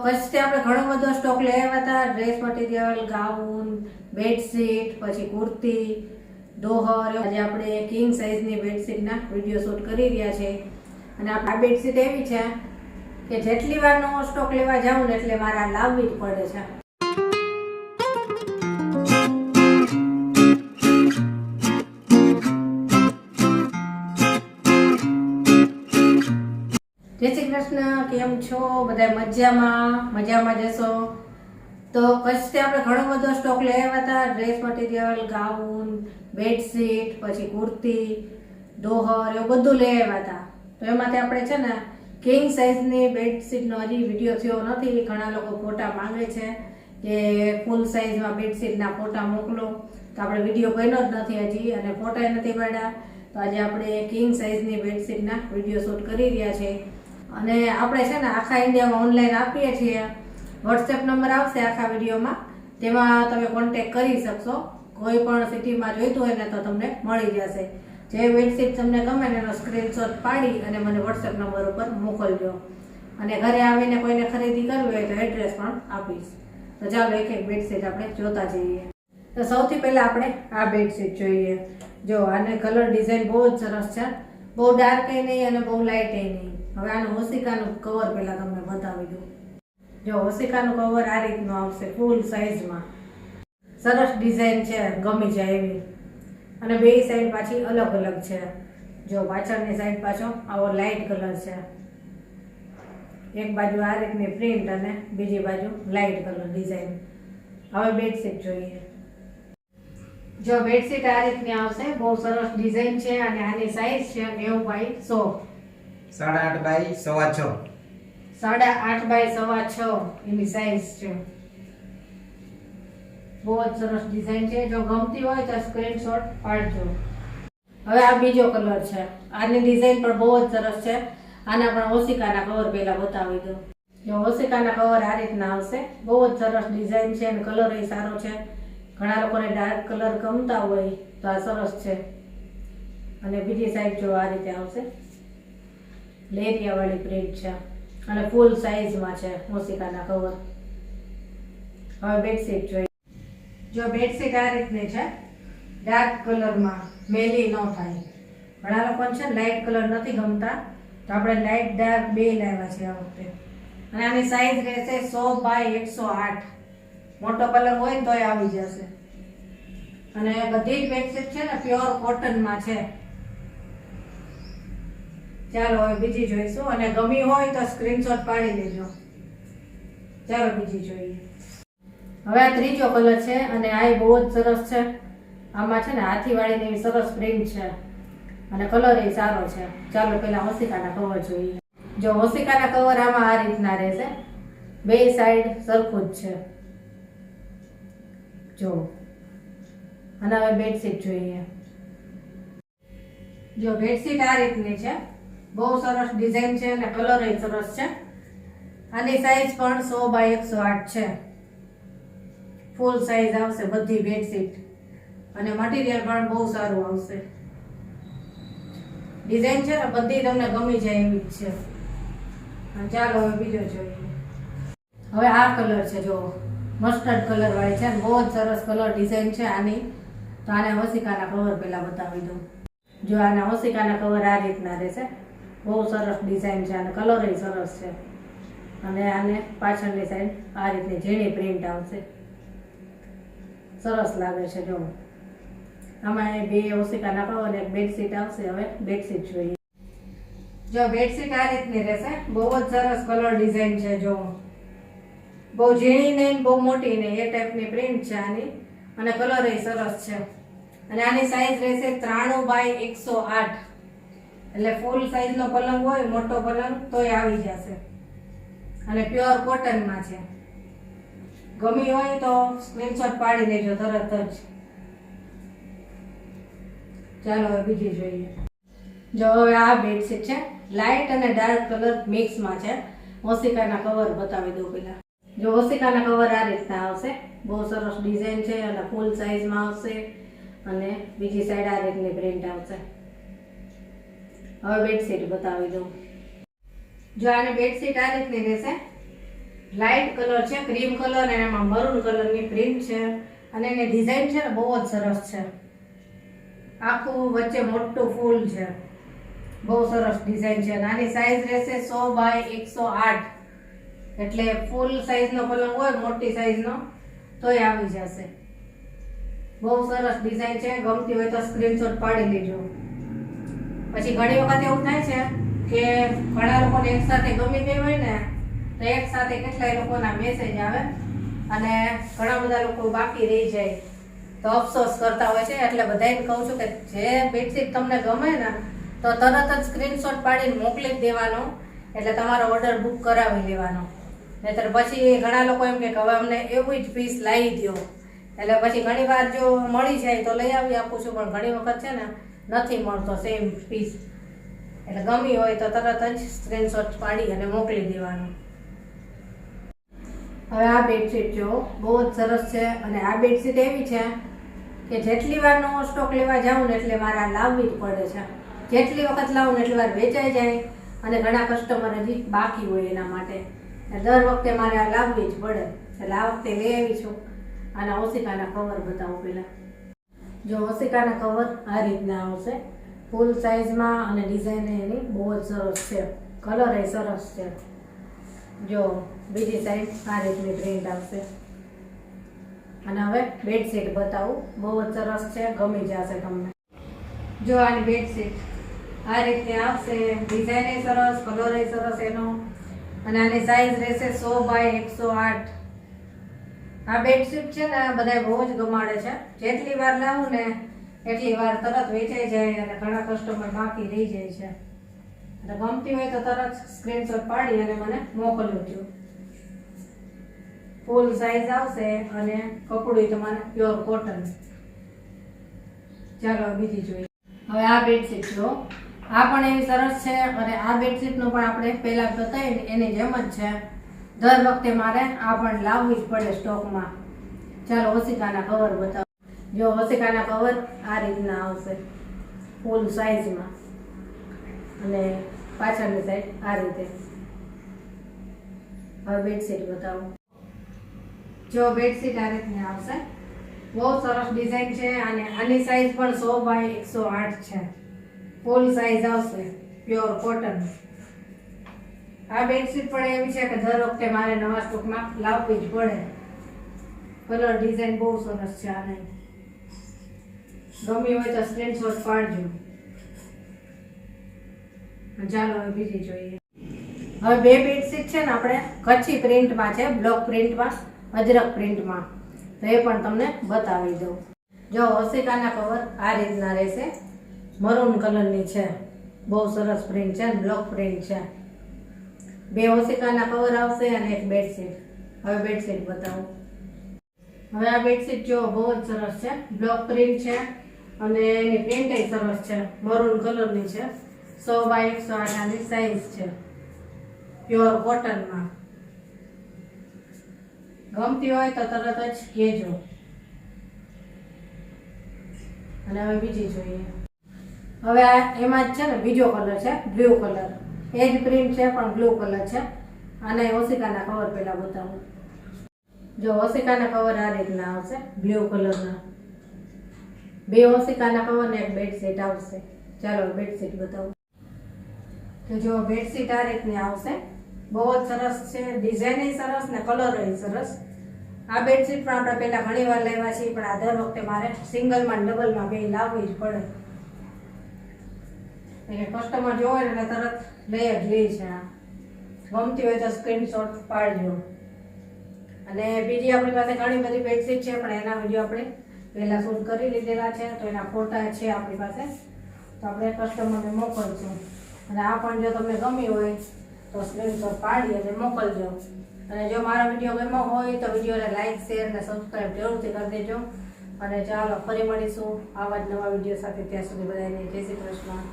કચ્છથી આપણે ઘણો બધો સ્ટોક લઈ આવ્યા હતા. ડ્રેસ મટીરિયલ, ગાઉન, બેડશીટ, પછી કુર્તી, દોહર. આજે આપણે કિંગ સાઇઝની બેડશીટના વિડીયો શૂટ કરી રહ્યા છે. અને આ બેડશીટ એવી છે કે જેટલી વારનો સ્ટોક લેવા જાઉં ને એટલે મારે લાવવી જ પડે છે. જય શ્રી કૃષ્ણ, કેમ છો બધા? મજામાં જશો. તો કચ્છથી આપણે ઘણો બધો સ્ટોક લઈ આવ્યા હતા. ડ્રેસ મટીરિયલ, ગાઉન, બેડશીટ, પછી કુર્તી, દોહર, એવું બધું લઈ આવ્યા હતા. તો એમાંથી આપણે છે ને કિંગ સાઇઝની બેડશીટનો હજી વિડીયો થયો નથી. ઘણા લોકો ફોટા માંગે છે કે ફૂલ સાઇઝમાં બેડશીટના ફોટા મોકલો, તો આપણે વિડીયો બન્યો જ નથી હજી અને ફોટા નથી પાડ્યા. તો આજે આપણે કિંગ સાઇઝની બેડશીટના વિડીયો શૂટ કરી રહ્યા છે. અને આપણે છે ને આખા ઇન્ડિયામાં ઓનલાઈન આપીએ છીએ. વોટ્સએપ નંબર આવશે આખા વિડીયોમાં, તેમાં તમે કોન્ટેક કરી શકશો. કોઈ પણ સિટીમાં જોઈતું હોય ને તો તમને મળી જશે. જે બેડશીટ તમને ગમે ને એનો સ્ક્રીનશોટ પાડી અને મને વોટ્સએપ નંબર ઉપર મોકલજો. અને ઘરે આવીને કોઈને ખરીદી કરવી હોય તો એડ્રેસ પણ આપીશ. તો ચાલો એક એક બેડશીટ આપણે જોતા જઈએ. તો સૌથી પહેલા આપણે આ બેડશીટ જોઈએ. જો આને કલર ડિઝાઇન બહુ જ સરસ છે. બહુ ડાર્ક નહીં અને બહુ લાઇટ નહીં. હવે આનું ઓશિકાનું કવર પહેલા તમને બતાવી દઉં. જો ઓશિકાનું કવર આ રીતનું આવશે, ફૂલ સાઇઝમાં. સરસ ડિઝાઇન છે, ગમી જાય એવી. અને બે સાઈડ પાછી અલગ અલગ છે. જો પાછળની સાઈડ પાછો આવો લાઇટ કલર છે. એક બાજુ આ રીતની પ્રિન્ટ અને બીજી બાજુ લાઇટ કલર ડિઝાઇન. હવે બેડશીટ જોઈએ. જો બેડશીટ આ રીતની આવશે, બહુ સરસ ડિઝાઇન છે. અને આની સાઈઝ છે 90 બાય 100. 8.5 બાય 6.25. 8.5 બાય 6.25 એની સાઈઝ છે. બહુ જ સરસ ડિઝાઇન છે. જો ગમતી હોય તો સ્ક્રીનશોટ પાડજો. હવે આ બીજો કલર છે. આની ડિઝાઇન પણ બહુ જ સરસ છે. આના પણ ઓશિકાના કવર પહેલા બતાવી દઉં. જો ઓશિકાના કવર આ રીતના આવશે. બહુ જ સરસ ડિઝાઇન છે અને કલર એ સારો છે. ઘણા લોકોને ડાર્ક કલર ગમતા હોય તો આ સરસ છે. અને બીજી સાઈડ જો આ રીતે આવશે, લેરિયા વાળી પ્રિન્ટ છે અને ફૂલ સાઈઝમાં છે ઓશિકાના કવર. હવે બેડશીટ જોઈએ. જો બેડશીટ આ રીતની છે, ડાર્ક કલરમાં, મેલી ન થાય. ઘણા લોકોને છે લાઇટ કલર નથી ગમતા, તો આપણે લાઇટ ડાર્ક બે લાવ્યા છે આ વખતે. અને આની સાઈઝ રહેશે 100 બાય 108. મોટો પલંગ હોય ને તોય આવી જશે. અને બધી જ બેડશીટ છે ને પ્યોર કોટનમાં છે. ચાલો હવે બીજી જોઈશું. અને ગમી હોય તો સ્ક્રીનશોટ પાડી લેજો. ચાલો બીજી જોઈએ. હવે આ ત્રીજો કલર છે અને આ બહુ જ સરસ છે. આમાં છે ને હાથીવાળીની એવી સરસ પ્રિન્ટ છે અને કલર એ સારો છે. ચાલો પેલા ઓશિકાના કવર જોઈએ. જો ઓશિકાના કવર આમાં આ રીતના રહેશે, બે સાઈડ સરખું જ છે. જો અને હવે બેડશીટ જોઈએ. જો બેડશીટ આ રીતની છે, બહુ સરસ ડિઝાઇન છે અને કલર એ સરસ છે. આની સાઈઝ પણ 100 બાય 108 છે. ફૂલ સાઈઝ આવશે બધી બેડશીટ અને મટીરિયલ પણ બહુ સારું આવશે. ડિઝાઇન છે ને બધી તમને ગમી જાય એવી જ છે. ચાલો હવે બીજો જોઈએ. હવે આ કલર છે, જો મસ્ટર્ડ કલર વાળી છે, બહુ જ સરસ કલર ડિઝાઇન છે આની. તો આને ઓશિકાના કવર પહેલા બતાવી દઉં. જો આના ઓશિકાના કવર આ રીતના રહેશે, બહુ સરસ ડિઝાઇન છે અને કલર એ સરસ છે. અને આને પાછળની સાઈડ આ રીતની ઝીણી પ્રિન્ટ આવશે, સરસ લાગે છે. જો આમાં બે ઓશિકાના કવર અને એક બેડશીટ આવશે. હવે બેડશીટ જોઈએ. જો બેડશીટ આ રીતની રહેશે, બહુ જ સરસ કલર ડિઝાઇન છે. જો બહુ ઝીણી નહીં, બહુ મોટી નહીં, એ ટાઈપની પ્રિન્ટ છે આની. અને કલર એ સરસ છે. અને આની સાઈઝ રહેશે 93 બાય 108. એટલે ફૂલ સાઈઝનો પલંગ હોય, મોટો પલંગ, તોય આવી જશે. અને પ્યોર કોટનમાં છે. ગમી હોય તો સ્ક્રીનશોટ પાડી લેજો તરત જ. ચાલો હવે બીજી જોઈએ. જો હવે આ બેડશીટ છે, લાઇટ અને ડાર્ક કલર મિક્સમાં છે. ઓશિકાના કવર બતાવી દઉં પેલા. જો ઓશિકાના કવર આ રીતના આવશે, બહુ સરસ ડિઝાઇન છે અને ફૂલ સાઈઝમાં આવશે. અને બીજી સાઈડ આ રીતની પ્રિન્ટ આવશે. હવે બેડશીટ બતાવી દઉં. જો આની બેડશીટ આ રીતની રહેશે, લાઇટ કલર છે, ક્રીમ કલર, અને એમાં મરૂન કલરની પ્રિન્ટ છે. અને એની ડિઝાઇન છે ને બહુ જ સરસ છે. આખું વચ્ચે મોટું ફૂલ છે, બહુ સરસ ડિઝાઇન છે. અને આની સાઈઝ રહેશે 100 બાય 108, એટલે ફૂલ સાઈઝનો પલંગ હોય મોટી સાઈઝનો તોય આવી જશે. બહુ સરસ ડિઝાઇન છે. ગમતી હોય તો સ્ક્રીનશોટ પાડી લેજો. પછી ઘણી વખત એવું થાય છે કે ઘણા લોકોને એકસાથે ગમી ગઈ હોય ને તો એક સાથે કેટલાય લોકોના મેસેજ આવે અને ઘણા બધા લોકો બાકી રહી જાય તો અફસોસ કરતા હોય છે. એટલે બધાને કહું છું કે જે બેડશીટ તમને ગમે ને તો તરત જ સ્ક્રીનશોટ પાડીને મોકલી જ દેવાનો, એટલે તમારો ઓર્ડર બુક કરાવી લેવાનો. નહીતર પછી ઘણા લોકો એમ કે હવે અમને એવું જ પીસ લાવી દો, એટલે પછી ઘણી વાર જો મળી જાય તો લઈ આવી આપું છું, પણ ઘણી વખત છે ને નથી મળતો સેમ પીસ. એટલે ગમી હોય તો તરત જ સ્ક્રીનશોટ પાડી અને મોકલી દેવાનો. હવે આ બેડશીટ જો બહુ જ સરસ છે. અને આ બેડશીટ એવી છે કે જેટલી વાર નવો સ્ટોક લેવા જાઉં ને એટલે મારે આ લાવવી જ પડે છે. જેટલી વખત લાવું ને એટલી વાર વેચાઈ જાય, અને ઘણા કસ્ટમર હજી બાકી હોય એના માટે દર વખતે મારે આ લાવવી જ પડે. એટલે આ વખતે લઈ આવી છું. આના ઓશિકાના કવર બતાવો પહેલા. જો ઓશિકાના કવર આ રીતના આવશે, ફૂલ સાઈઝમાં, અને ડિઝાઇન એની બહુ જ સરસ છે, કલર એ સરસ છે. જો બીજી સાઈડ આ રીતની પ્રિન્ટ આવશે. અને હવે બેડશીટ બતાવું, બહુ જ સરસ છે, ગમી જશે તમને. જો આની બેડશીટ આ રીતની આવશે, ડિઝાઇન એ સરસ, કલર એ સરસ એનો. અને આની સાઈઝ રહેશે 100 બાય 108. આ બેડશીટ છે ને બધા બહુ જ ગમાડે છે. જેટલી વાર લાવું ને એટલી વાર તરત વેચાઈ જાય, અને ઘણા કસ્ટમર બાકી રહી જાય છે. એટલે ગમતી હોય તો તરત સ્ક્રીનશોટ પાડી અને મને મોકલજો. ફૂલ સાઈઝ આવશે અને કપડું તમારે પ્યોર કોટન. ચાલો બીજી જોઈએ. હવે આ બેડશીટ જો, આ પણ એવી સરસ છે. અને આ બેડશીટનું પણ આપણે પહેલા બતાવી એની જેમ જ છે. દર વખતે મારે આ પણ લાવવી જ પડે સ્ટોકમાં. ચાલો ઓશિકાના કવર બતાવો. જો ઓશિકાના કવર આ રીતના આવશે, ફૂલ સાઈઝમાં, અને પાછળની સાઈડ આ રીતે. હવે બેડશીટ બતાવો. જો બેડશીટ આ રીતની આવશે, બહુ સરસ ડિઝાઇન છે. અને આની સાઈઝ પણ 100 બાય 108 છે, ફૂલ સાઈઝ આવશે, પ્યોર કોટન. આ બેડશીટ પણ એવી છે કે દર વખતે મારે નવા સ્ટોકમાં લાવવી જ પડે. કલર ડિઝાઇન બહુ સરસ છે. આને ગમી હોય તો સ્ક્રીનશોટ પાડજો. ચાલો હવે બીજી જોઈએ. હવે બે બેડશીટ છે ને આપણે કચ્છી પ્રિન્ટમાં છે, બ્લોક પ્રિન્ટમાં, અજરક પ્રિન્ટમાં, તો એ પણ તમને બતાવી દઉં. જો ઓશિકાના કવર આ રીતના રહેશે, મરૂન કલરની છે, બહુ સરસ પ્રિન્ટ છે, બ્લોક પ્રિન્ટ છે. બે ઓશિકાના કવર આવશે અને એક બેડશીટ. હવે બેડશીટ બતાવું. હવે આ બેડશીટ જો બહુ જ સરસ છે, બ્લોક પ્રિન્ટ છે, અને એની પ્રિન્ટ એ સરસ છે, મરૂન કલરની છે. 100 બાય 108 આની સાઈઝ છે, પ્યોર કોટનમાં. ગમતી હોય તો તરત જ કહેજો. અને હવે બીજી જોઈએ. હવે આ એમાં જ છે ને બીજો કલર છે, બ્લુ કલર. એ જ પ્રિન્ટ છે પણ બ્લુ કલર છે. અને ઓશિકાના કવર પહેલા બતાવું. જો ઓશિકાના કવર આ રીતના આવશે, બ્લુ કલરના. બે ઓશિકાના કવર ને એક બેડશીટ આવશે. ચાલો બેડશીટ બતાવું. તો જો બેડશીટ આ રીતની આવશે, બહુ જ સરસ છે, ડિઝાઇન એ સરસ ને કલર એ સરસ. આ બેડશીટ પણ આપણે પહેલા ઘણી વાર લેવા છીએ, પણ આ દર વખતે મારે સિંગલમાં ડબલમાં બે લાવવી જ પડે. એટલે કસ્ટમર જોવે એટલે તરત લઈ જ લે છે. આ ગમતી હોય તો સ્ક્રીનશોટ પાડજો. અને બીજી આપણી પાસે ઘણી બધી બેડશીટ છે, પણ એના વિડીયો આપણે પહેલા શૂટ કરી લીધેલા છે, તો એના ફોટા છે આપણી પાસે, તો આપણે કસ્ટમરને મોકલશું. અને આ પણ જો તમને ગમી હોય તો સ્ક્રીનશોટ પાડી અને મોકલજો. અને જો મારા વિડીયો ગમ્યો હોય તો વિડીયોને લાઈક, શેર અને સબસ્ક્રાઈબ જરૂરથી કરી દેજો. અને ચાલો ફરી મળીશું આવા જ નવા વિડીયો સાથે. ત્યાં સુધી બધાને જય શ્રી કૃષ્ણ.